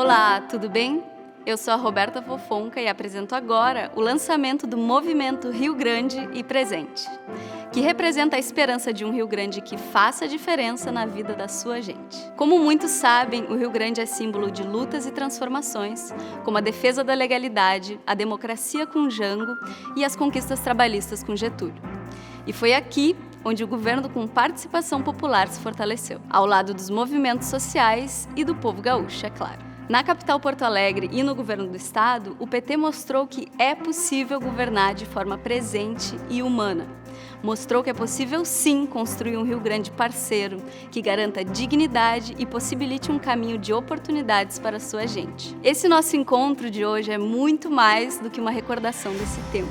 Olá, tudo bem? Eu sou a Roberta Fofonca e apresento agora o lançamento do Movimento Rio Grande e Presente, que representa a esperança de um Rio Grande que faça diferença na vida da sua gente. Como muitos sabem, o Rio Grande é símbolo de lutas e transformações, como a defesa da legalidade, a democracia com Jango e as conquistas trabalhistas com Getúlio. E foi aqui onde o governo com participação popular se fortaleceu, ao lado dos movimentos sociais e do povo gaúcho, é claro. Na capital Porto Alegre e no governo do estado, o PT mostrou que é possível governar de forma presente e humana. Mostrou que é possível sim construir um Rio Grande parceiro, que garanta dignidade e possibilite um caminho de oportunidades para a sua gente. Esse nosso encontro de hoje é muito mais do que uma recordação desse tempo.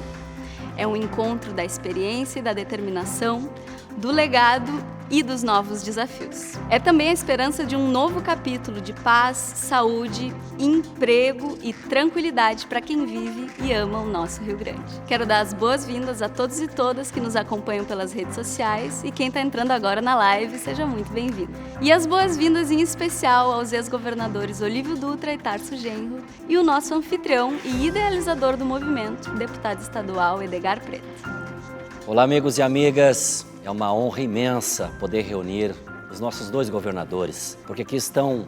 É um encontro da experiência e da determinação, do legado e dos novos desafios. É também a esperança de um novo capítulo de paz, saúde, emprego e tranquilidade para quem vive e ama o nosso Rio Grande. Quero dar as boas-vindas a todos e todas que nos acompanham pelas redes sociais e quem está entrando agora na live, seja muito bem-vindo. E as boas-vindas em especial aos ex-governadores Olívio Dutra e Tarso Genro e o nosso anfitrião e idealizador do movimento, deputado estadual Edgar Preto. Olá, amigos e amigas. É uma honra imensa poder reunir os nossos dois governadores, porque aqui estão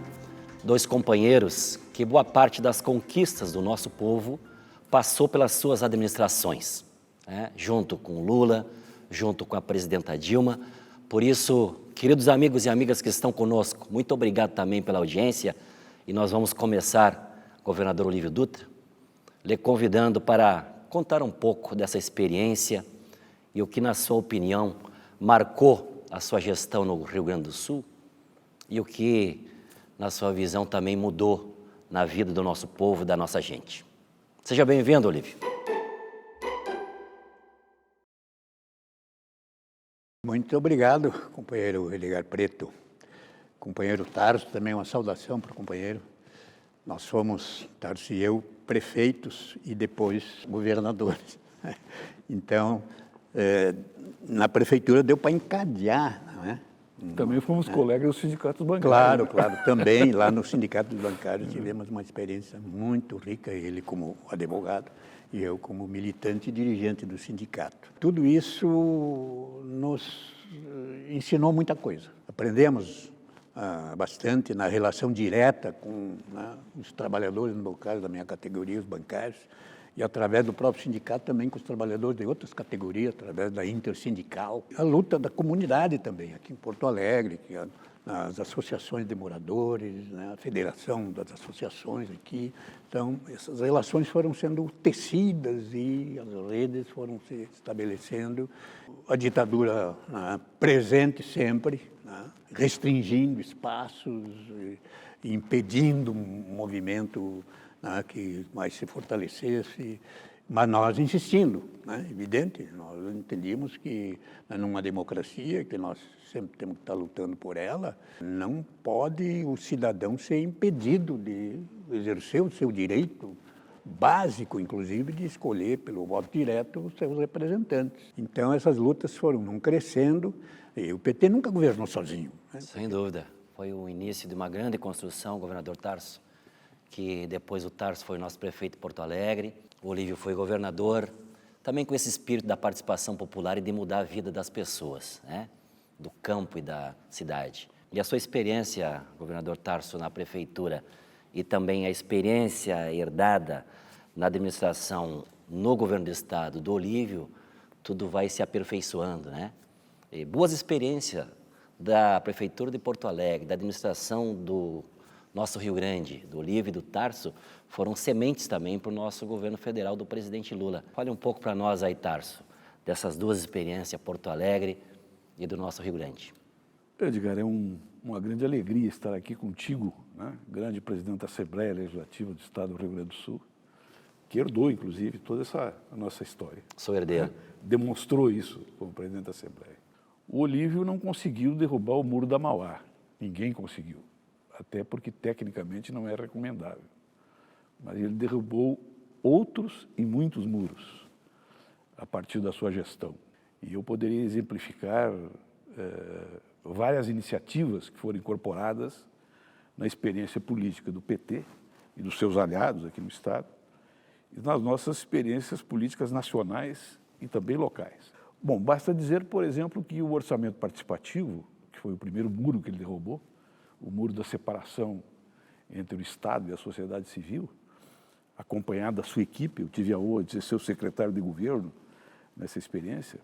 dois companheiros que boa parte das conquistas do nosso povo passou pelas suas administrações, né? Junto com Lula, junto com a presidenta Dilma. Por isso, queridos amigos e amigas que estão conosco, muito obrigado também pela audiência e nós vamos começar, governador Olívio Dutra, lhe convidando para contar um pouco dessa experiência e o que, na sua opinião, marcou a sua gestão no Rio Grande do Sul e o que, na sua visão, também mudou na vida do nosso povo, da nossa gente. Seja bem-vindo, Olívio. Muito obrigado, companheiro Edgar Preto. Companheiro Tarso, também uma saudação para o companheiro. Nós fomos, Tarso e eu, prefeitos e depois governadores. Então, na prefeitura deu para encadear, não é? Também fomos colegas dos sindicatos bancários. Claro. Também lá no Sindicato dos Bancários tivemos uma experiência muito rica, ele como advogado e eu como militante e dirigente do sindicato. Tudo isso nos ensinou muita coisa. Aprendemos bastante na relação direta com os trabalhadores, no meu caso, da minha categoria, os bancários, e através do próprio sindicato também com os trabalhadores de outras categorias, através da intersindical. A luta da comunidade também, aqui em Porto Alegre, as associações de moradores, né, a federação das associações aqui. Então, essas relações foram sendo tecidas e as redes foram se estabelecendo. A ditadura presente sempre, restringindo espaços, impedindo um movimento que mais se fortalecesse, mas nós insistindo, evidente, nós entendíamos que numa democracia, que nós sempre temos que estar lutando por ela, não pode o cidadão ser impedido de exercer o seu direito básico, inclusive, de escolher pelo voto direto os seus representantes. Então, essas lutas foram crescendo, e o PT nunca governou sozinho. Sem dúvida, foi o início de uma grande construção, governador Tarso, que depois o Tarso foi nosso prefeito de Porto Alegre, o Olívio foi governador, também com esse espírito da participação popular e de mudar a vida das pessoas, né? Do campo e da cidade. E a sua experiência, governador Tarso, na prefeitura e também a experiência herdada na administração no governo do estado do Olívio, tudo vai se aperfeiçoando, né? E boas experiências da prefeitura de Porto Alegre, da administração do nosso Rio Grande, do Olívio e do Tarso, foram sementes também para o nosso governo federal do presidente Lula. Fale um pouco para nós aí, Tarso, dessas duas experiências, Porto Alegre e do nosso Rio Grande. Edgar, é uma grande alegria estar aqui contigo, né? Grande presidente da Assembleia Legislativa do Estado do Rio Grande do Sul, que herdou, inclusive, toda a nossa história. Sou herdeiro. Demonstrou isso como presidente da Assembleia. O Olívio não conseguiu derrubar o Muro da Mauá. Ninguém conseguiu. Até porque tecnicamente não é recomendável. Mas ele derrubou outros e muitos muros a partir da sua gestão. E eu poderia exemplificar várias iniciativas que foram incorporadas na experiência política do PT e dos seus aliados aqui no Estado, e nas nossas experiências políticas nacionais e também locais. Bom, basta dizer, por exemplo, que o orçamento participativo, que foi o primeiro muro que ele derrubou, o muro da separação entre o Estado e a sociedade civil, acompanhado da sua equipe, eu tive a honra de ser seu secretário de governo nessa experiência,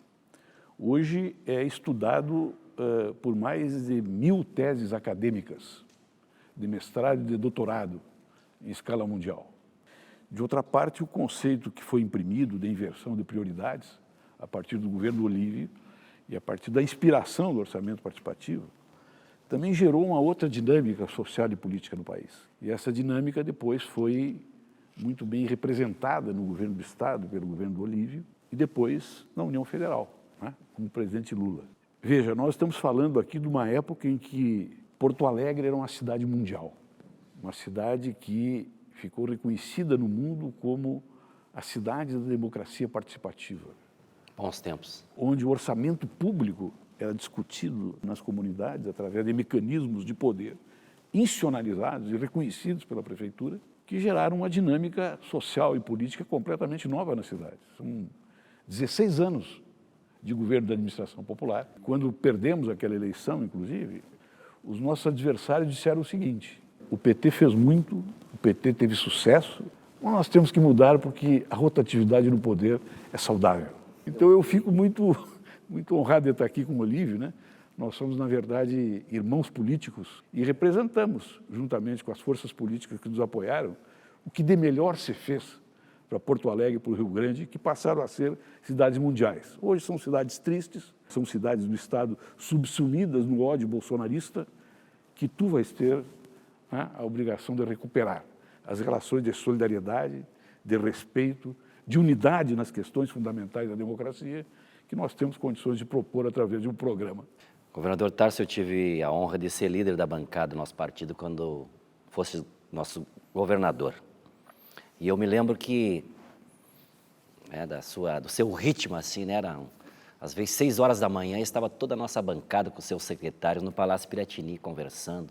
hoje é estudado por mais de 1000 teses acadêmicas, de mestrado e de doutorado, em escala mundial. De outra parte, o conceito que foi imprimido de inversão de prioridades, a partir do governo Olívio e a partir da inspiração do orçamento participativo, também gerou uma outra dinâmica social e política no país. E essa dinâmica depois foi muito bem representada no governo do Estado, pelo governo do Olívio, e depois na União Federal, né, com o presidente Lula. Veja, nós estamos falando aqui de uma época em que Porto Alegre era uma cidade mundial, uma cidade que ficou reconhecida no mundo como a cidade da democracia participativa. Bons tempos. Onde o orçamento público era discutido nas comunidades através de mecanismos de poder institucionalizados e reconhecidos pela prefeitura, que geraram uma dinâmica social e política completamente nova na cidade. São 16 anos de governo da administração popular. Quando perdemos aquela eleição, inclusive, os nossos adversários disseram o seguinte: o PT fez muito, o PT teve sucesso, mas nós temos que mudar porque a rotatividade no poder é saudável. Então eu fico muito honrado de estar aqui com o Olívio, né? Nós somos, na verdade, irmãos políticos e representamos, juntamente com as forças políticas que nos apoiaram, o que de melhor se fez para Porto Alegre e para o Rio Grande, que passaram a ser cidades mundiais. Hoje são cidades tristes, são cidades do Estado subsumidas no ódio bolsonarista, que tu vais ter, né, a obrigação de recuperar as relações de solidariedade, de respeito, de unidade nas questões fundamentais da democracia, que nós temos condições de propor através de um programa. Governador Tarso, eu tive a honra de ser líder da bancada do nosso partido quando fosse nosso governador. E eu me lembro que, do seu ritmo, assim, né, às vezes 6 horas da manhã, estava toda a nossa bancada com seus secretários no Palácio Piratini conversando.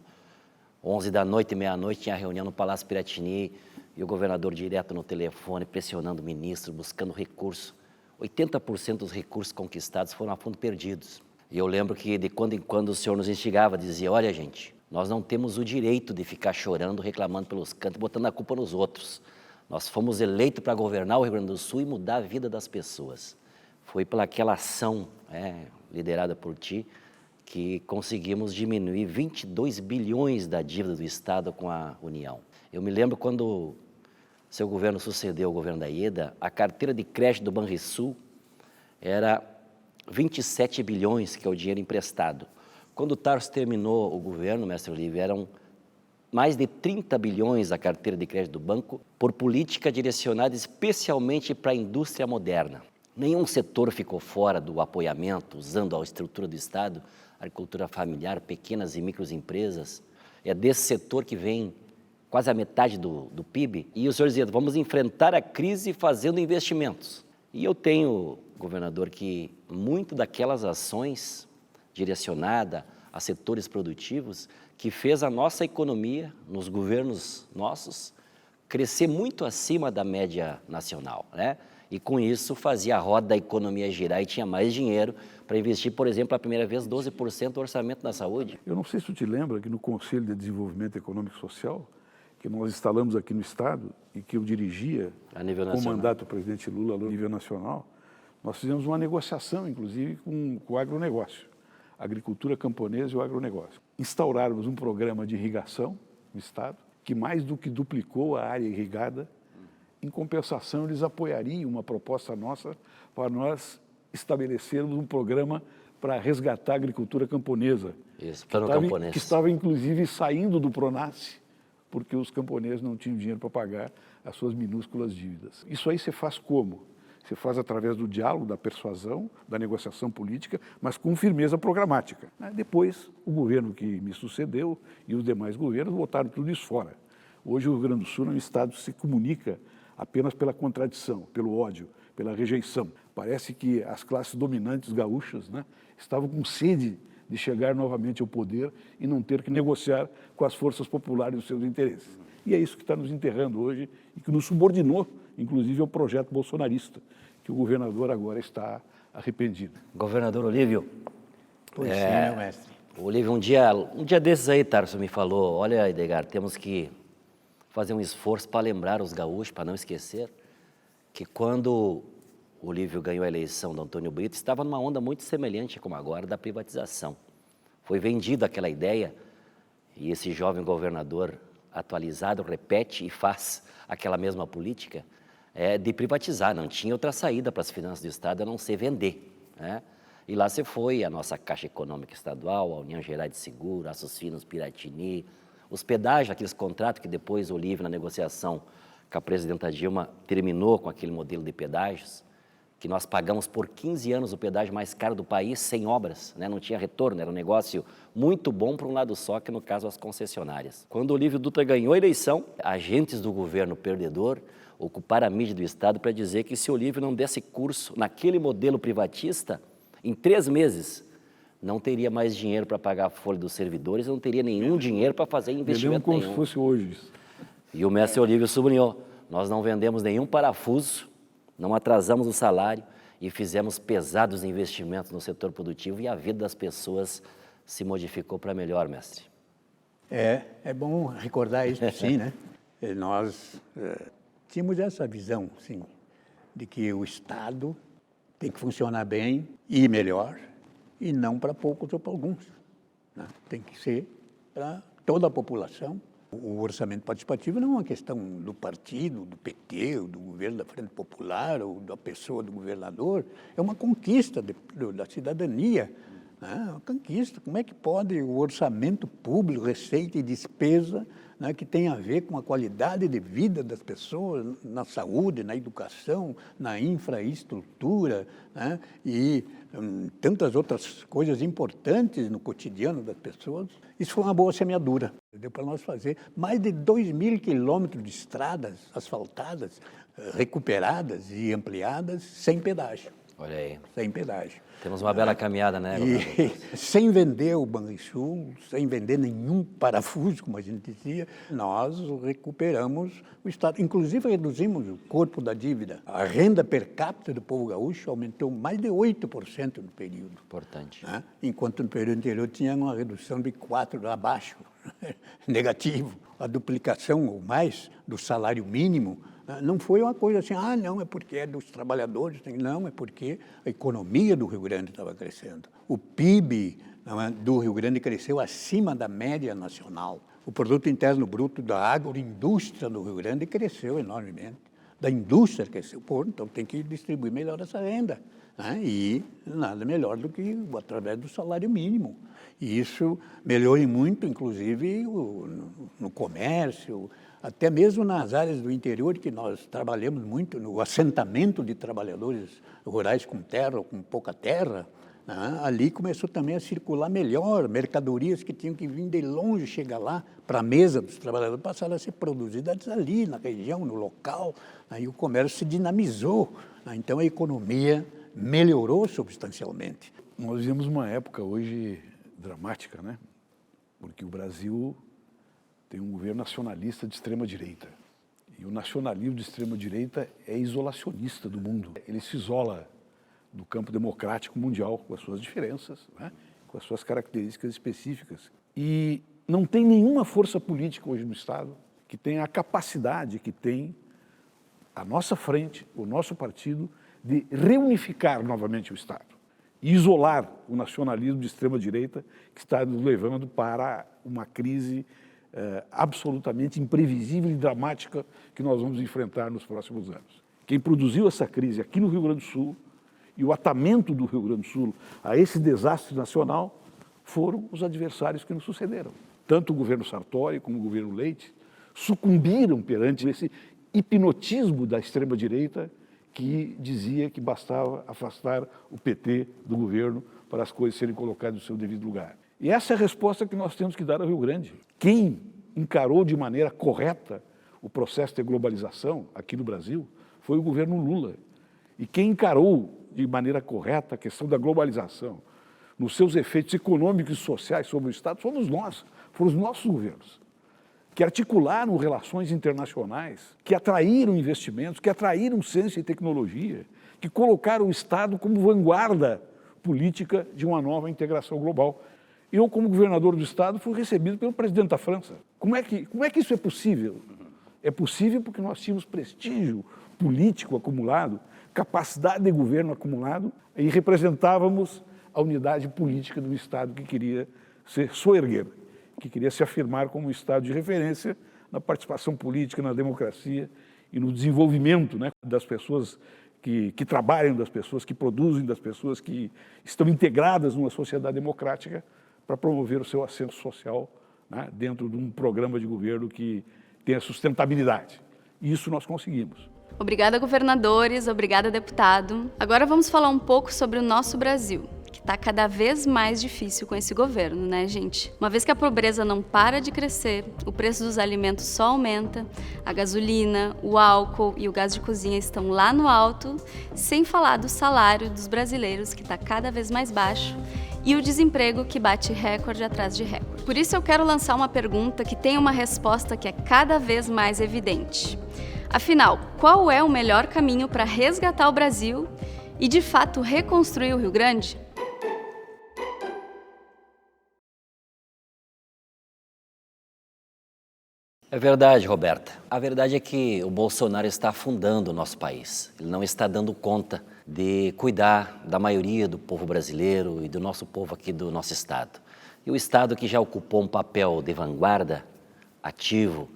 11 da noite, meia-noite, tinha reunião no Palácio Piratini e o governador direto no telefone, pressionando o ministro, buscando recurso. 80% dos recursos conquistados foram a fundo perdidos. E eu lembro que de quando em quando o senhor nos instigava, dizia: olha, gente, nós não temos o direito de ficar chorando, reclamando pelos cantos, botando a culpa nos outros. Nós fomos eleitos para governar o Rio Grande do Sul e mudar a vida das pessoas. Foi pelaquela ação liderada por ti que conseguimos diminuir 22 bilhões da dívida do Estado com a União. Eu me lembro quando seu governo sucedeu o governo da Ieda, a carteira de crédito do Banrisul era 27 bilhões, que é o dinheiro emprestado. Quando o Tarso terminou o governo, mestre Olívio, eram mais de 30 bilhões a carteira de crédito do banco por política direcionada especialmente para a indústria moderna. Nenhum setor ficou fora do apoiamento, usando a estrutura do Estado, agricultura familiar, pequenas e microempresas. É desse setor que vem quase a metade do PIB. E o senhor dizia: vamos enfrentar a crise fazendo investimentos. E eu tenho, governador, que muito daquelas ações direcionadas a setores produtivos que fez a nossa economia, nos governos nossos, crescer muito acima da média nacional, né? E com isso fazia a roda da economia girar e tinha mais dinheiro para investir, por exemplo, pela primeira vez 12% do orçamento na saúde. Eu não sei se tu te lembra que no Conselho de Desenvolvimento Econômico e Social, que nós instalamos aqui no Estado e que eu dirigia com o mandato do presidente Lula a nível nacional, nós fizemos uma negociação, inclusive, com o agronegócio, a agricultura camponesa e o agronegócio. Instaurarmos um programa de irrigação no Estado, que mais do que duplicou a área irrigada. Em compensação, eles apoiariam uma proposta nossa para nós estabelecermos um programa para resgatar a agricultura camponesa. Isso, plano camponês. Que estava, inclusive, saindo do Pronace, porque os camponeses não tinham dinheiro para pagar as suas minúsculas dívidas. Isso aí você faz como? Você faz através do diálogo, da persuasão, da negociação política, mas com firmeza programática. Depois, o governo que me sucedeu e os demais governos botaram tudo isso fora. Hoje, o Rio Grande do Sul é um estado que se comunica apenas pela contradição, pelo ódio, pela rejeição. Parece que as classes dominantes gaúchas, né, estavam com sede de chegar novamente ao poder e não ter que negociar com as forças populares os seus interesses. E é isso que está nos enterrando hoje e que nos subordinou, inclusive, ao projeto bolsonarista, que o governador agora está arrependido. Governador Olívio. Pois sim, meu mestre. Olívio, um dia desses aí, Tarso, me falou, olha, Edgar, temos que fazer um esforço para lembrar os gaúchos, para não esquecer, que quando o Olívio ganhou a eleição do Antônio Brito, estava numa onda muito semelhante como agora, da privatização. Foi vendida aquela ideia e esse jovem governador atualizado repete e faz aquela mesma política de privatizar. Não tinha outra saída para as finanças do Estado a não ser vender, né? E lá se foi a nossa Caixa Econômica Estadual, a União Gerais de Seguro, a Aços Piratini, os pedágios, aqueles contratos que depois o Olívio, na negociação com a presidenta Dilma, terminou com aquele modelo de pedágios, que nós pagamos por 15 anos o pedágio mais caro do país, sem obras, né? Não tinha retorno, era um negócio muito bom para um lado só, que no caso as concessionárias. Quando o Olívio Dutra ganhou a eleição, agentes do governo perdedor ocuparam a mídia do Estado para dizer que se o Olívio não desse curso naquele modelo privatista, em 3 meses, não teria mais dinheiro para pagar a folha dos servidores, não teria nenhum dinheiro para fazer investimento como nenhum. se fosse hoje isso. E o mestre Olívio sublinhou, nós não vendemos nenhum parafuso, não atrasamos o salário e fizemos pesados investimentos no setor produtivo e a vida das pessoas se modificou para melhor, mestre. É bom recordar isso, sim, né? Nós tínhamos essa visão, sim, de que o Estado tem que funcionar bem e melhor, e não para poucos ou para alguns, né? Tem que ser para toda a população. O orçamento participativo não é uma questão do partido, do PT, ou do governo da Frente Popular, ou da pessoa do governador, é uma conquista da cidadania, né? Uma conquista. Como é que pode o orçamento público, receita e despesa, né, que tem a ver com a qualidade de vida das pessoas, na saúde, na educação, na infraestrutura, né, e tantas outras coisas importantes no cotidiano das pessoas. Isso foi uma boa semeadura. Deu para nós fazer mais de 2.000 quilômetros de estradas asfaltadas, recuperadas e ampliadas sem pedágio. Olha aí. Sem pedágio. Temos uma bela caminhada, né, governador? E sem vender o Banrisul, sem vender nenhum parafuso, como a gente dizia, nós recuperamos o Estado. Inclusive, reduzimos o corpo da dívida. A renda per capita do povo gaúcho aumentou mais de 8% no período. Importante. Né? Enquanto no período anterior tinha uma redução de 4% abaixo, negativo. A duplicação ou mais do salário mínimo não foi uma coisa assim, não, é porque é dos trabalhadores, não, é porque a economia do Rio Grande estava crescendo. O PIB do Rio Grande cresceu acima da média nacional. O produto interno bruto da agroindústria do Rio Grande cresceu enormemente. Da indústria cresceu, então tem que distribuir melhor essa renda, né? E nada melhor do que através do salário mínimo. E isso melhorou muito, inclusive, no comércio, até mesmo nas áreas do interior, que nós trabalhamos muito, no assentamento de trabalhadores rurais com terra ou com pouca terra, né? Ali começou também a circular melhor, mercadorias que tinham que vir de longe, chegar lá para a mesa dos trabalhadores, passaram a ser produzidas ali, na região, no local, aí o comércio se dinamizou, né? Então a economia melhorou substancialmente. Nós vivemos uma época hoje dramática, né? Porque o Brasil tem um governo nacionalista de extrema-direita. E o nacionalismo de extrema-direita é isolacionista do mundo. Ele se isola do campo democrático mundial, com as suas diferenças, né? Com as suas características específicas. E não tem nenhuma força política hoje no Estado que tenha a capacidade que tem a nossa frente, o nosso partido, de reunificar novamente o Estado. E isolar o nacionalismo de extrema-direita que está nos levando para uma crise absolutamente imprevisível e dramática que nós vamos enfrentar nos próximos anos. Quem produziu essa crise aqui no Rio Grande do Sul e o atamento do Rio Grande do Sul a esse desastre nacional foram os adversários que nos sucederam. Tanto o governo Sartori como o governo Leite sucumbiram perante esse hipnotismo da extrema-direita que dizia que bastava afastar o PT do governo para as coisas serem colocadas no seu devido lugar. E essa é a resposta que nós temos que dar ao Rio Grande. Quem encarou de maneira correta o processo de globalização aqui no Brasil foi o governo Lula. E quem encarou de maneira correta a questão da globalização, nos seus efeitos econômicos e sociais sobre o Estado, fomos nós, foram os nossos governos. que articularam relações internacionais, que atraíram investimentos, que atraíram ciência e tecnologia, que colocaram o Estado como vanguarda política de uma nova integração global. Eu, como governador do Estado, fui recebido pelo presidente da França. Como é que isso é possível? É possível porque nós tínhamos prestígio político acumulado, capacidade de governo acumulado, e representávamos a unidade política do Estado que queria ser soerguer, que queria se afirmar como um Estado de referência na participação política, na democracia e no desenvolvimento, né, das pessoas que trabalham, das pessoas que produzem, das pessoas que estão integradas numa sociedade democrática para promover o seu ascenso social, né, dentro de um programa de governo que tenha sustentabilidade. E isso nós conseguimos. Obrigada, governadores. Obrigada, deputado. Agora vamos falar um pouco sobre o nosso Brasil, que está cada vez mais difícil com esse governo, né, gente? Uma vez que a pobreza não para de crescer, o preço dos alimentos só aumenta, a gasolina, o álcool e o gás de cozinha estão lá no alto, sem falar do salário dos brasileiros, que está cada vez mais baixo, e o desemprego que bate recorde atrás de recorde. Por isso eu quero lançar uma pergunta que tem uma resposta que é cada vez mais evidente. Afinal, qual é o melhor caminho para resgatar o Brasil e, de fato, reconstruir o Rio Grande? É verdade, Roberta. A verdade é que o Bolsonaro está afundando o nosso país. Ele não está dando conta de cuidar da maioria do povo brasileiro e do nosso povo aqui do nosso estado. E o estado que já ocupou um papel de vanguarda, ativo,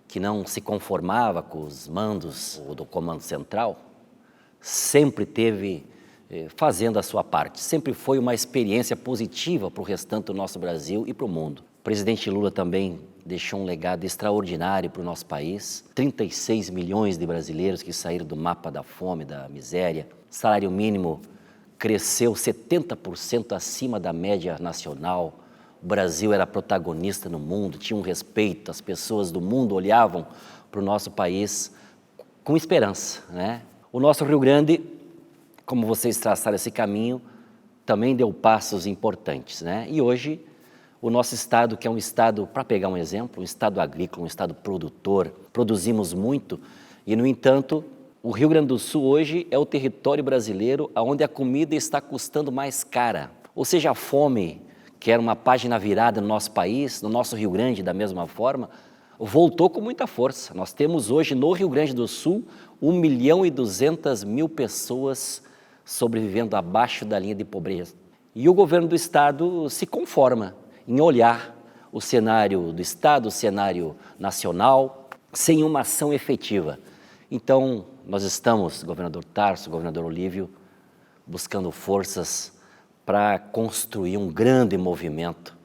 que não se conformava com os mandos do Comando Central, sempre teve fazendo a sua parte. Sempre foi uma experiência positiva para o restante do nosso Brasil e para o mundo. O presidente Lula também deixou um legado extraordinário para o nosso país. 36 milhões de brasileiros que saíram do mapa da fome, da miséria. O salário mínimo cresceu 70% acima da média nacional. O Brasil era protagonista no mundo, tinha um respeito, as pessoas do mundo olhavam para o nosso país com esperança, né? O nosso Rio Grande, como vocês traçaram esse caminho, também deu passos importantes, né? E hoje, o nosso estado, que é um estado, para pegar um exemplo, um estado agrícola, um estado produtor, produzimos muito e, no entanto, o Rio Grande do Sul hoje é o território brasileiro onde a comida está custando mais cara. Ou seja, a fome, que era uma página virada no nosso país, no nosso Rio Grande da mesma forma, voltou com muita força. Nós temos hoje no Rio Grande do Sul 1.200.000 pessoas sobrevivendo abaixo da linha de pobreza. E o governo do estado se conforma em olhar o cenário do estado, o cenário nacional, sem uma ação efetiva. Então, nós estamos, governador Tarso, governador Olívio, buscando forças para construir um grande movimento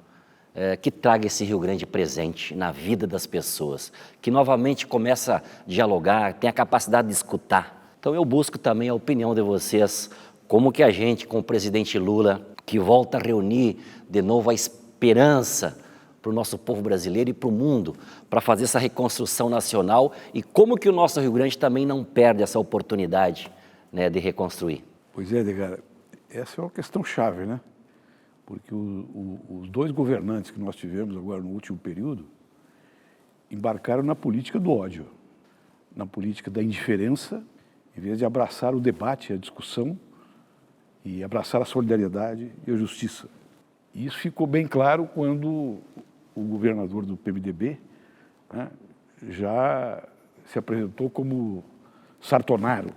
que traga esse Rio Grande presente na vida das pessoas, que novamente começa a dialogar, tem a capacidade de escutar. Então eu busco também a opinião de vocês, como que a gente, com o presidente Lula, que volta a reunir de novo a esperança para o nosso povo brasileiro e para o mundo, para fazer essa reconstrução nacional, e como que o nosso Rio Grande também não perde essa oportunidade, né, de reconstruir. Pois é, Edgar, essa é uma questão chave, né? Porque os dois governantes que nós tivemos agora no último período embarcaram na política do ódio, na política da indiferença, em vez de abraçar o debate, a discussão, e abraçar a solidariedade e a justiça. E isso ficou bem claro quando o governador do PMDB, né, já se apresentou como Sartonaro,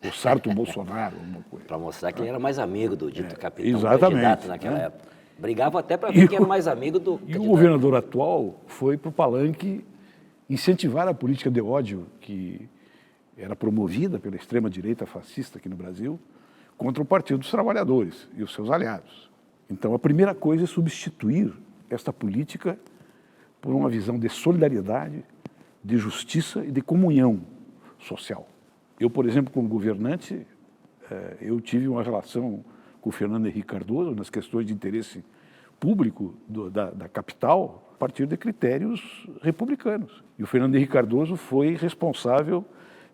ou Sarto Bolsonaro, alguma coisa. Para mostrar que ele era mais amigo do dito capitão candidato naquela época. Brigava até para ver quem era mais amigo do candidato. E o governador atual foi para o palanque incentivar a política de ódio que era promovida pela extrema-direita fascista aqui no Brasil contra o Partido dos Trabalhadores e os seus aliados. Então, a primeira coisa é substituir esta política por uma visão de solidariedade, de justiça e de comunhão social. Eu, por exemplo, como governante, eu tive uma relação com o Fernando Henrique Cardoso nas questões de interesse público da capital a partir de critérios republicanos. E o Fernando Henrique Cardoso foi responsável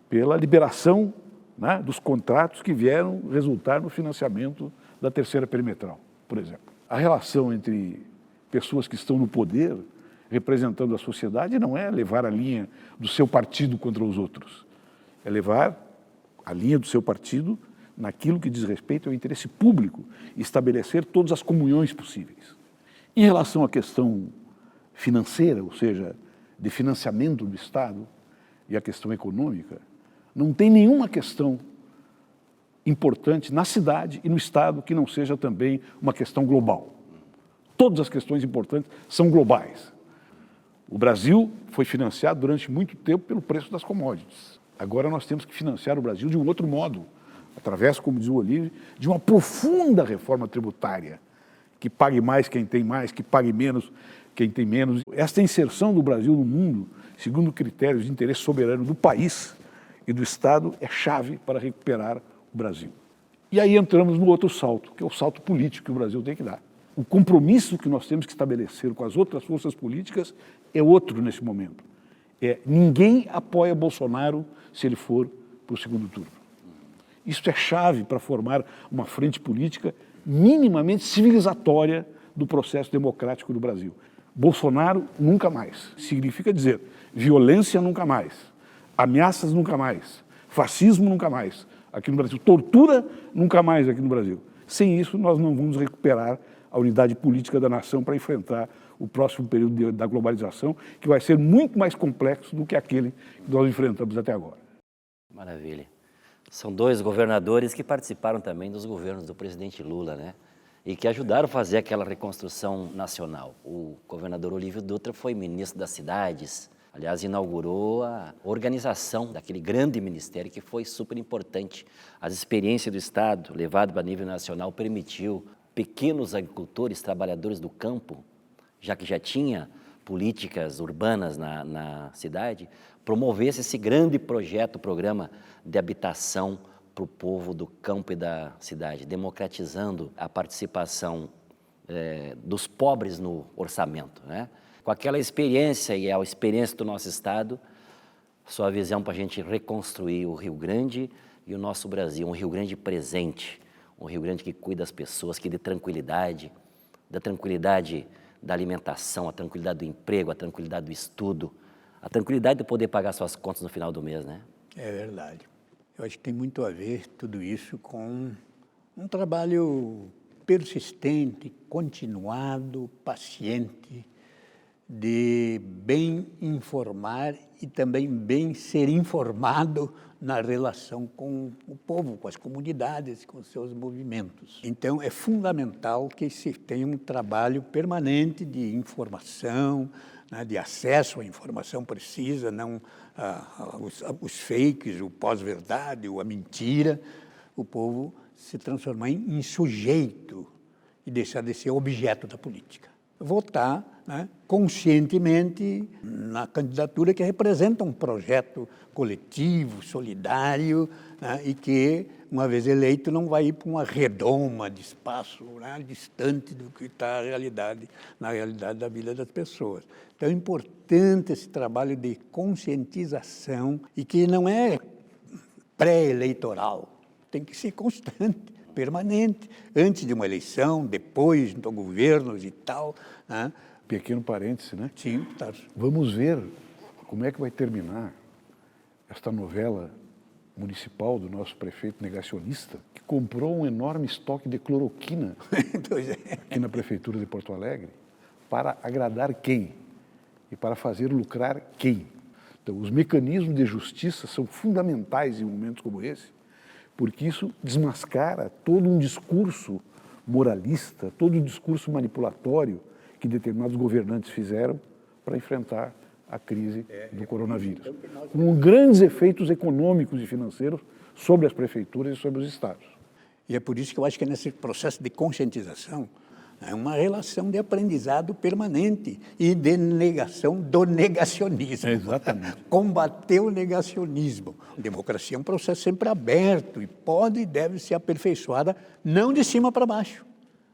pela liberação, né, dos contratos que vieram resultar no financiamento da terceira perimetral, por exemplo. A relação entre pessoas que estão no poder representando a sociedade não é levar a linha do seu partido contra os outros, é levar a linha do seu partido naquilo que diz respeito ao interesse público e estabelecer todas as comunhões possíveis. Em relação à questão financeira, ou seja, de financiamento do Estado e a questão econômica, não tem nenhuma questão importante na cidade e no Estado que não seja também uma questão global. Todas as questões importantes são globais. O Brasil foi financiado durante muito tempo pelo preço das commodities. Agora nós temos que financiar o Brasil de um outro modo, através, como diz o Olívio, de uma profunda reforma tributária, que pague mais quem tem mais, que pague menos quem tem menos. Esta inserção do Brasil no mundo, segundo critérios de interesse soberano do país e do Estado, é chave para recuperar o Brasil. E aí entramos no outro salto, que é o salto político que o Brasil tem que dar. O compromisso que nós temos que estabelecer com as outras forças políticas é outro nesse momento. Ninguém apoia Bolsonaro se ele for para o segundo turno. Isso é chave para formar uma frente política minimamente civilizatória do processo democrático do Brasil. Bolsonaro nunca mais. Significa dizer violência nunca mais, ameaças nunca mais, fascismo nunca mais aqui no Brasil, tortura nunca mais aqui no Brasil. Sem isso, nós não vamos recuperar a unidade política da nação para enfrentar o próximo período da globalização, que vai ser muito mais complexo do que aquele que nós enfrentamos até agora. Maravilha. São dois governadores que participaram também dos governos do presidente Lula, né? E que ajudaram a fazer aquela reconstrução nacional. O governador Olívio Dutra foi ministro das cidades, aliás, inaugurou a organização daquele grande ministério que foi super importante. As experiências do Estado, levado para nível nacional, permitiu pequenos agricultores, trabalhadores do campo, já que já tinha políticas urbanas na cidade, promovesse esse grande projeto, programa de habitação para o povo do campo e da cidade, democratizando a participação dos pobres no orçamento, né? Com aquela experiência e a experiência do nosso Estado, sua visão para a gente reconstruir o Rio Grande e o nosso Brasil, um Rio Grande presente, um Rio Grande que cuida das pessoas, que dê tranquilidade, da alimentação, a tranquilidade do emprego, a tranquilidade do estudo, a tranquilidade de poder pagar suas contas no final do mês, né? É verdade. Eu acho que tem muito a ver tudo isso com um trabalho persistente, continuado, paciente, de bem informar e também bem ser informado na relação com o povo, com as comunidades, com os seus movimentos. Então, é fundamental que se tenha um trabalho permanente de informação, né, de acesso à informação precisa, não os fakes, o pós-verdade, a mentira, o povo se transformar em sujeito e deixar de ser objeto da política. Votar, né, conscientemente na candidatura que representa um projeto coletivo, solidário, né, e que, uma vez eleito, não vai ir para uma redoma de espaço, né, distante do que está na realidade da vida das pessoas. Então é importante esse trabalho de conscientização e que não é pré-eleitoral, tem que ser constante, permanente, antes de uma eleição, depois do governos e tal, né? Pequeno parêntese, né? Sim, tá. Vamos ver como é que vai terminar esta novela municipal do nosso prefeito negacionista, que comprou um enorme estoque de cloroquina aqui na prefeitura de Porto Alegre, para agradar quem? E para fazer lucrar quem? Então, os mecanismos de justiça são fundamentais em momentos como esse, porque isso desmascara todo um discurso moralista, todo um discurso manipulatório que determinados governantes fizeram para enfrentar a crise do coronavírus, com grandes efeitos econômicos e financeiros sobre as prefeituras e sobre os estados. E é por isso que eu acho que nesse processo de conscientização é uma relação de aprendizado permanente e de negação do negacionismo. Exatamente. Combater o negacionismo. A democracia é um processo sempre aberto e pode e deve ser aperfeiçoada, não de cima para baixo,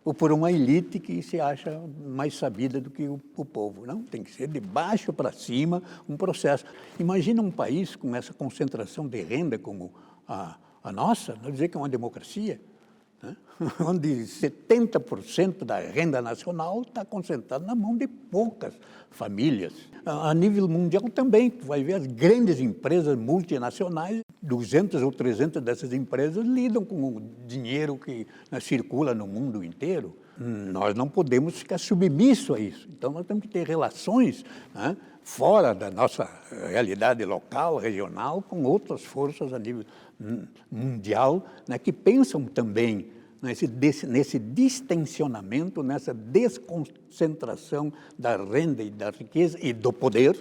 ou por uma elite que se acha mais sabida do que o povo. Não, tem que ser de baixo para cima um processo. Imagina um país com essa concentração de renda como a nossa, não dizer que é uma democracia, né? Onde 70% da renda nacional está concentrada na mão de poucas famílias. A nível mundial também, tu vai ver as grandes empresas multinacionais, 200 ou 300 dessas empresas lidam com o dinheiro que circula no mundo inteiro. Nós não podemos ficar submissos a isso. Então, nós temos que ter relações, né, fora da nossa realidade local, regional, com outras forças a nível mundial, né, que pensam também nesse distensionamento, nessa desconcentração da renda e da riqueza e do poder,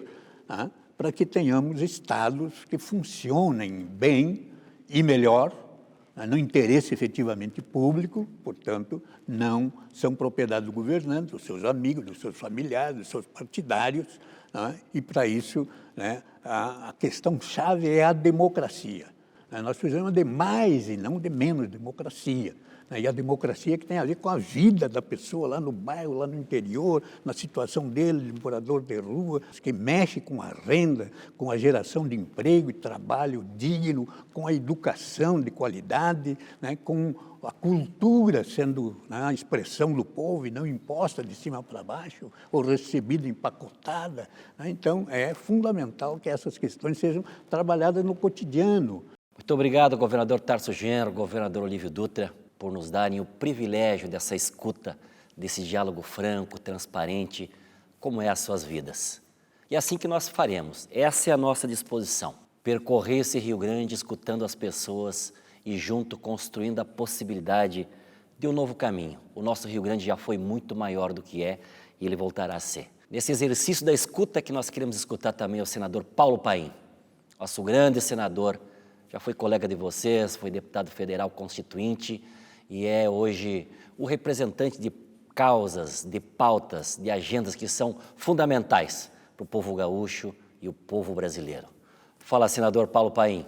né, para que tenhamos estados que funcionem bem e melhor, no interesse efetivamente público, portanto, não são propriedade do governante, dos seus amigos, dos seus familiares, dos seus partidários, né? E para isso, né, a questão-chave é a democracia. Nós precisamos de mais e não de menos democracia. E a democracia que tem a ver com a vida da pessoa lá no bairro, lá no interior, na situação dele, de morador de rua, que mexe com a renda, com a geração de emprego e trabalho digno, com a educação de qualidade, né, com a cultura sendo, né, a expressão do povo e não imposta de cima para baixo ou recebida empacotada. Né? Então, é fundamental que essas questões sejam trabalhadas no cotidiano. Muito obrigado, governador Tarso Genro, governador Olívio Dutra, por nos darem o privilégio dessa escuta, desse diálogo franco, transparente, como é as suas vidas. E é assim que nós faremos, essa é a nossa disposição, percorrer esse Rio Grande escutando as pessoas e junto construindo a possibilidade de um novo caminho. O nosso Rio Grande já foi muito maior do que é e ele voltará a ser. Nesse exercício da escuta que nós queremos escutar também o senador Paulo Paim, nosso grande senador, já foi colega de vocês, foi deputado federal constituinte e é hoje o representante de causas, de pautas, de agendas que são fundamentais para o povo gaúcho e o povo brasileiro. Fala, senador Paulo Paim.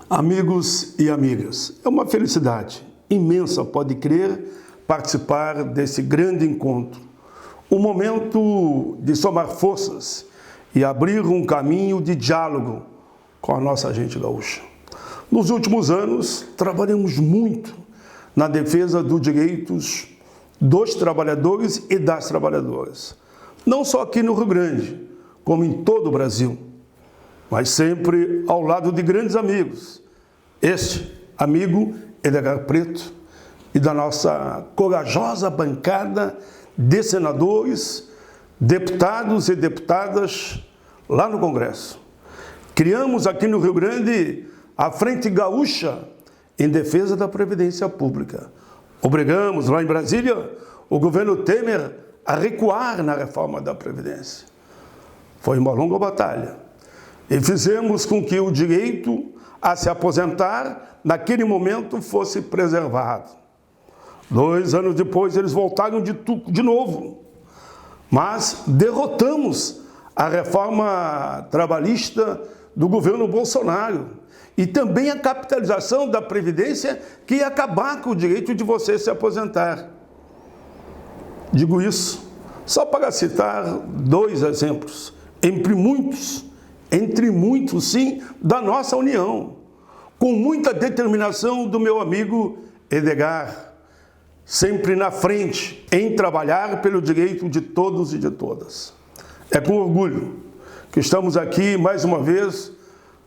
Amigos e amigas, é uma felicidade imensa, pode crer, participar desse grande encontro. Um momento de somar forças e abrir um caminho de diálogo com a nossa gente gaúcha. Nos últimos anos, trabalhamos muito na defesa dos direitos dos trabalhadores e das trabalhadoras. Não só aqui no Rio Grande, como em todo o Brasil, mas sempre ao lado de grandes amigos. Este amigo Edgar Preto e da nossa corajosa bancada de senadores, deputados e deputadas lá no Congresso. Criamos aqui no Rio Grande a Frente Gaúcha em defesa da Previdência Pública. Obrigamos lá em Brasília o governo Temer a recuar na reforma da Previdência. Foi uma longa batalha e fizemos com que o direito a se aposentar naquele momento fosse preservado. 2 anos depois eles voltaram de novo, mas derrotamos a reforma trabalhista do governo Bolsonaro e também a capitalização da Previdência que ia acabar com o direito de você se aposentar. Digo isso só para citar 2 exemplos, entre muitos, sim, da nossa União, com muita determinação do meu amigo Edgar, sempre na frente, em trabalhar pelo direito de todos e de todas. É com orgulho que estamos aqui, mais uma vez,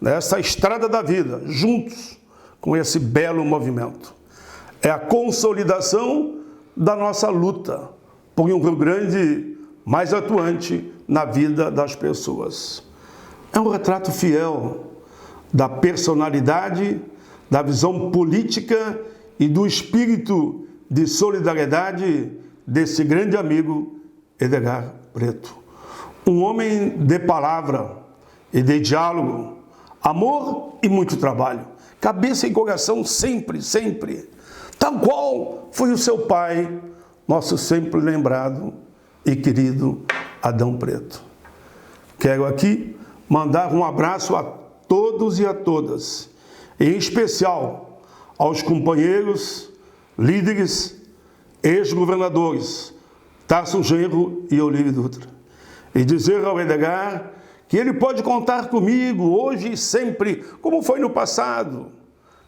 nessa estrada da vida, juntos com esse belo movimento. É a consolidação da nossa luta por um Rio Grande mais atuante na vida das pessoas. É um retrato fiel da personalidade, da visão política e do espírito de solidariedade desse grande amigo Edgar Preto. Um homem de palavra e de diálogo, amor e muito trabalho, cabeça e coração sempre, tal qual foi o seu pai, nosso sempre lembrado e querido Adão Preto. Quero aqui mandar um abraço a todos e a todas, em especial aos companheiros, líderes, ex-governadores, Tarso Genro e Olívio Dutra. E dizer ao Edgar que ele pode contar comigo hoje e sempre, como foi no passado.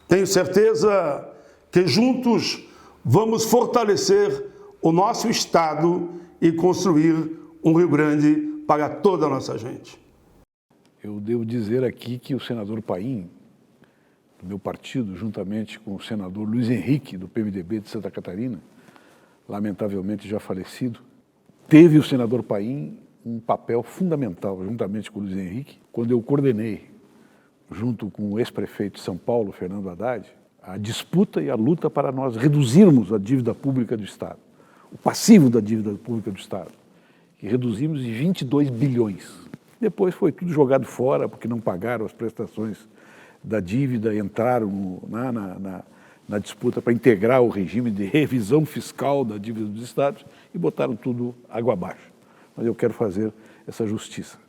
Tenho certeza que juntos vamos fortalecer o nosso Estado e construir um Rio Grande para toda a nossa gente. Eu devo dizer aqui que o senador Paim, do meu partido, juntamente com o senador Luiz Henrique, do PMDB de Santa Catarina, lamentavelmente já falecido, teve o senador Paim um papel fundamental, juntamente com o Luiz Henrique, quando eu coordenei, junto com o ex-prefeito de São Paulo, Fernando Haddad, a disputa e a luta para nós reduzirmos a dívida pública do Estado, o passivo da dívida pública do Estado, que reduzimos em 22 bilhões. Depois foi tudo jogado fora, porque não pagaram as prestações da dívida, entraram na disputa para integrar o regime de revisão fiscal da dívida dos Estados e botaram tudo água abaixo. Mas eu quero fazer essa justiça.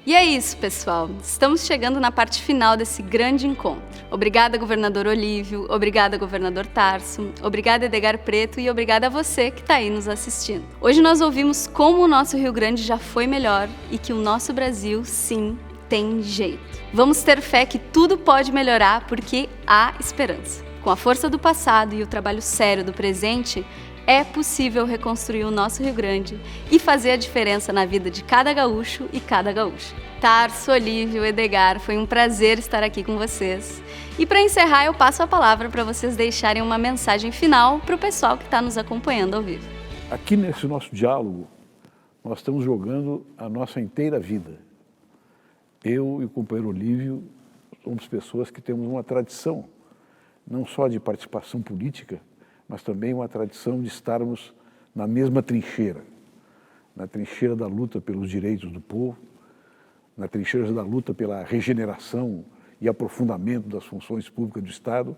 E é isso, pessoal. Estamos chegando na parte final desse grande encontro. Obrigada, governador Olívio. Obrigada, governador Tarso. Obrigada, Edgar Preto. E obrigada a você que está aí nos assistindo. Hoje nós ouvimos como o nosso Rio Grande já foi melhor e que o nosso Brasil, sim, tem jeito. Vamos ter fé que tudo pode melhorar porque há esperança. Com a força do passado e o trabalho sério do presente, é possível reconstruir o nosso Rio Grande e fazer a diferença na vida de cada gaúcho e cada gaúcha. Tarso, Olívio, Edgar, foi um prazer estar aqui com vocês. E para encerrar, eu passo a palavra para vocês deixarem uma mensagem final para o pessoal que está nos acompanhando ao vivo. Aqui nesse nosso diálogo, nós estamos jogando a nossa inteira vida. Eu e o companheiro Olívio somos pessoas que temos uma tradição, não só de participação política, mas também uma tradição de estarmos na mesma trincheira, na trincheira da luta pelos direitos do povo, na trincheira da luta pela regeneração e aprofundamento das funções públicas do Estado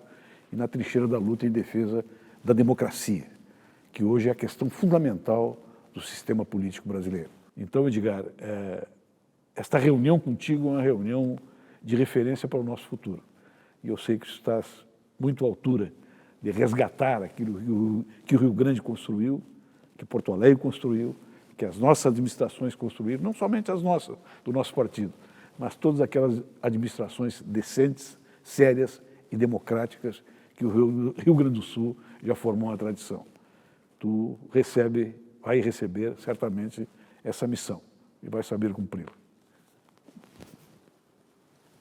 e na trincheira da luta em defesa da democracia, que hoje é a questão fundamental do sistema político brasileiro. Então, Edgar, esta reunião contigo é uma reunião de referência para o nosso futuro. E eu sei que estás muito à altura de resgatar aquilo que o Rio Grande construiu, que Porto Alegre construiu, que as nossas administrações construíram, não somente as nossas, do nosso partido, mas todas aquelas administrações decentes, sérias e democráticas que o Rio Grande do Sul já formou uma tradição. Tu vai receber certamente essa missão e vai saber cumpri-la.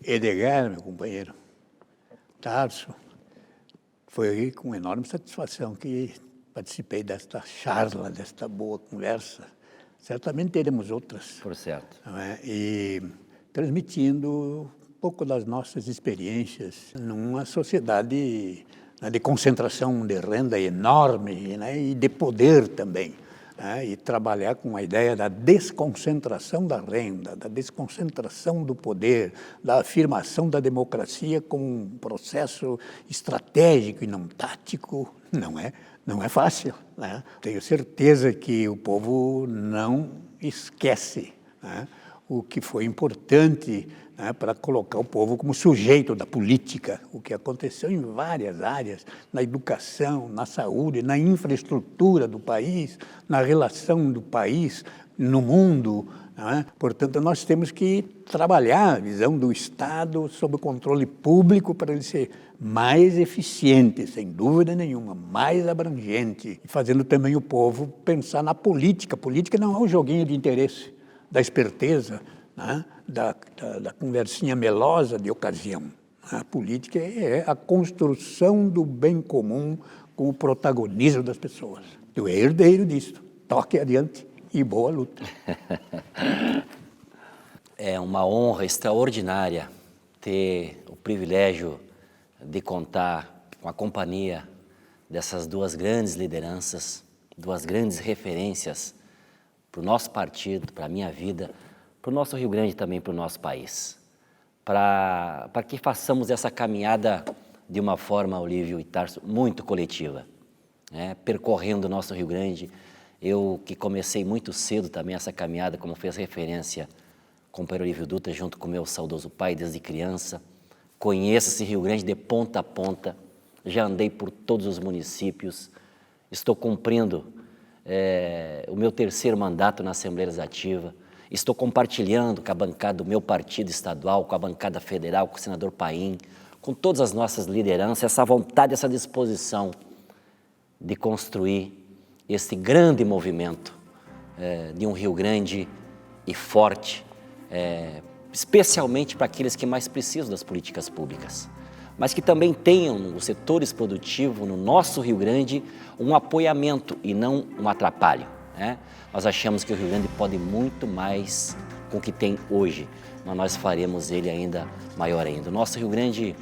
Edgar, meu companheiro, Tarso, foi com enorme satisfação que participei desta charla, desta boa conversa. Certamente teremos outras. Por certo. Não é? E transmitindo um pouco das nossas experiências numa sociedade, né, de concentração de renda enorme, né, e de poder também. Né, e trabalhar com a ideia da desconcentração da renda, da desconcentração do poder, da afirmação da democracia como um processo estratégico e não tático, não é fácil. Né? Tenho certeza que o povo não esquece, né, o que foi importante, né, para colocar o povo como sujeito da política, o que aconteceu em várias áreas, na educação, na saúde, na infraestrutura do país, na relação do país no mundo. Né? Portanto, nós temos que trabalhar a visão do Estado sob o controle público para ele ser mais eficiente, sem dúvida nenhuma, mais abrangente, e fazendo também o povo pensar na política. A política não é um joguinho de interesse, da esperteza, né? da conversinha melosa de ocasião. A política é a construção do bem comum com o protagonismo das pessoas. Tu é herdeiro disso. Toque adiante e boa luta. É uma honra extraordinária ter o privilégio de contar com a companhia dessas duas grandes lideranças, duas grandes referências para o nosso partido, para a minha vida, para o nosso Rio Grande e também para o nosso país. Para que façamos essa caminhada de uma forma, Olívio e Tarso, muito coletiva, né? Percorrendo o nosso Rio Grande. Eu que comecei muito cedo também essa caminhada, como fez referência com o companheiro Olívio Dutra, junto com o meu saudoso pai desde criança. Conheço esse Rio Grande de ponta a ponta, já andei por todos os municípios, estou cumprindo o meu terceiro mandato na Assembleia Legislativa, estou compartilhando com a bancada do meu partido estadual, com a bancada federal, com o senador Paim, com todas as nossas lideranças, essa vontade, essa disposição de construir esse grande movimento de um Rio Grande e forte, especialmente para aqueles que mais precisam das políticas públicas, mas que também tenham nos setores produtivos, no nosso Rio Grande, um apoiamento e não um atrapalho, né? Nós achamos que o Rio Grande pode muito mais com o que tem hoje, mas nós faremos ele ainda maior ainda. O nosso Rio Grande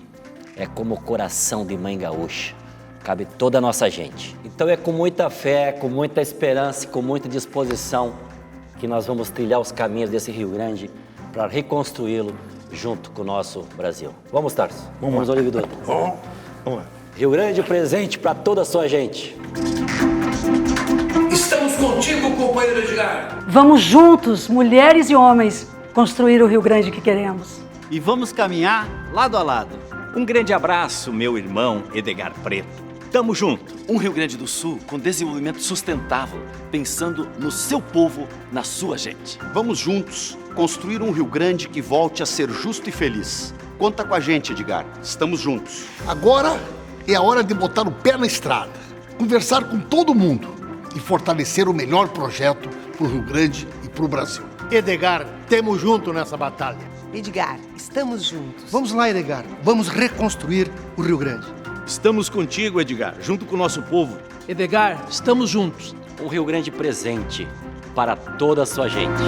é como o coração de mãe gaúcha, cabe toda a nossa gente. Então é com muita fé, com muita esperança e com muita disposição que nós vamos trilhar os caminhos desse Rio Grande para reconstruí-lo junto com o nosso Brasil. Vamos, Tarso? Vamos, Olívio Dutra. Vamos lá. Rio Grande presente para toda a sua gente. Estamos contigo, companheiro Edgar. Vamos juntos, mulheres e homens, construir o Rio Grande que queremos. E vamos caminhar lado a lado. Um grande abraço, meu irmão Edgar Preto. Tamo junto. Um Rio Grande do Sul com desenvolvimento sustentável, pensando no seu povo, na sua gente. Vamos juntos construir um Rio Grande que volte a ser justo e feliz. Conta com a gente, Edgar. Estamos juntos. Agora é a hora de botar o pé na estrada, conversar com todo mundo e fortalecer o melhor projeto para o Rio Grande e para o Brasil. Edgar, temos junto nessa batalha. Edgar, estamos juntos. Vamos lá, Edgar. Vamos reconstruir o Rio Grande. Estamos contigo, Edgar, junto com o nosso povo. Edgar, estamos juntos. Um Rio Grande presente para toda a sua gente.